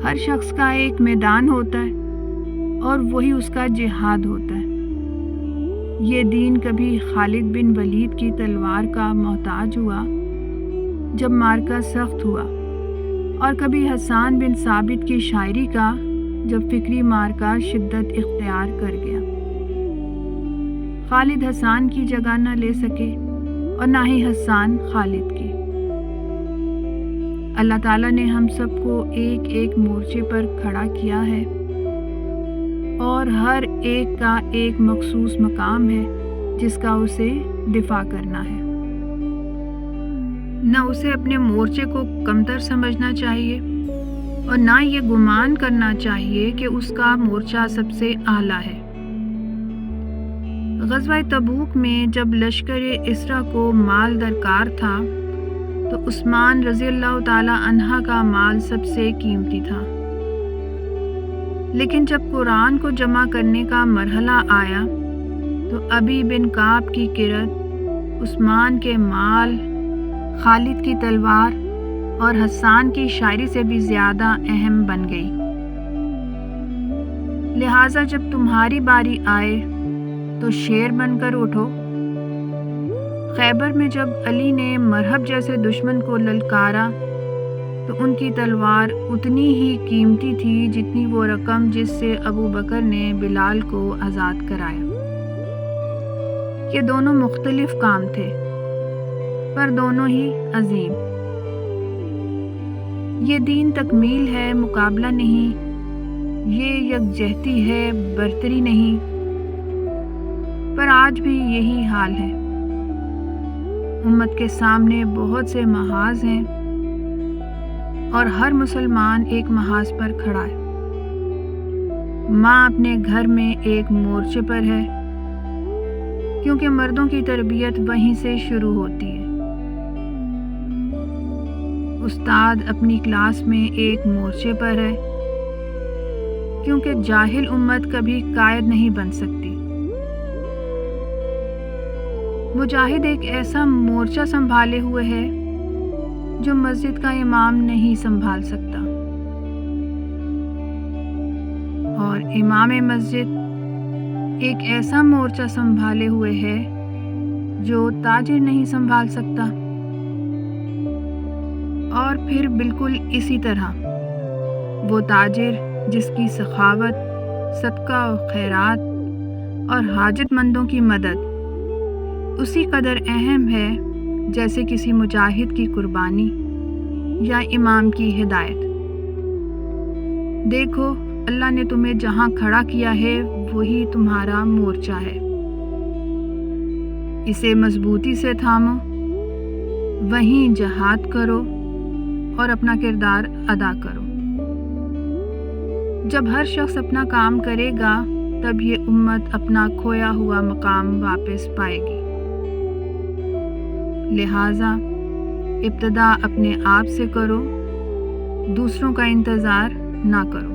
ہر شخص کا ایک میدان ہوتا ہے اور وہی اس کا جہاد ہوتا ہے۔ یہ دین کبھی خالد بن ولید کی تلوار کا محتاج ہوا جب مارکا سخت ہوا، اور کبھی حسان بن ثابت کی شاعری کا جب فکری مارکا شدت اختیار کر گیا۔ خالد حسان کی جگہ نہ لے سکے اور نہ ہی حسان خالد کی۔ اللہ تعالیٰ نے ہم سب کو ایک ایک مورچے پر کھڑا کیا ہے، اور ہر ایک کا ایک مخصوص مقام ہے جس کا اسے دفاع کرنا ہے۔ نہ اسے اپنے مورچے کو کمتر سمجھنا چاہیے اور نہ یہ گمان کرنا چاہیے کہ اس کا مورچہ سب سے اعلیٰ ہے۔ غزوہ تبوک میں جب لشکر اسرا کو مال درکار تھا تو عثمان رضی اللہ تعالی عنہ کا مال سب سے قیمتی تھا، لیکن جب قرآن کو جمع کرنے کا مرحلہ آیا تو ابی بن کعب کی کرت عثمان کے مال، خالد کی تلوار اور حسان کی شاعری سے بھی زیادہ اہم بن گئی۔ لہٰذا جب تمہاری باری آئے تو شیر بن کر اٹھو۔ خیبر میں جب علی نے مرہب جیسے دشمن کو للکارا تو ان کی تلوار اتنی ہی قیمتی تھی جتنی وہ رقم جس سے ابو بکر نے بلال کو آزاد کرایا۔ یہ دونوں مختلف کام تھے پر دونوں ہی عظیم۔ یہ دین تکمیل ہے، مقابلہ نہیں، یہ یکجہتی ہے، برتری نہیں، پر آج بھی یہی حال ہے۔ امت کے سامنے بہت سے محاذ ہیں اور ہر مسلمان ایک محاذ پر کھڑا ہے۔ ماں اپنے گھر میں ایک مورچے پر ہے کیونکہ مردوں کی تربیت وہیں سے شروع ہوتی ہے۔ استاد اپنی کلاس میں ایک مورچے پر ہے کیونکہ جاہل امت کبھی قائد نہیں بن سکتی۔ مجاہد ایک ایسا مورچہ سنبھالے ہوئے ہے جو مسجد کا امام نہیں سنبھال سکتا، اور امام مسجد ایک ایسا مورچہ سنبھالے ہوئے ہے جو تاجر نہیں سنبھال سکتا، اور پھر بالکل اسی طرح وہ تاجر جس کی سخاوت، صدقہ و خیرات اور حاجت مندوں کی مدد اسی قدر اہم ہے جیسے کسی مجاہد کی قربانی یا امام کی ہدایت۔ دیکھو، اللہ نے تمہیں جہاں کھڑا کیا ہے وہی تمہارا مورچہ ہے، اسے مضبوطی سے تھامو، وہیں جہاد کرو اور اپنا کردار ادا کرو۔ جب ہر شخص اپنا کام کرے گا تب یہ امت اپنا کھویا ہوا مقام واپس پائے گی۔ لہٰذا ابتدا اپنے آپ سے کرو، دوسروں کا انتظار نہ کرو۔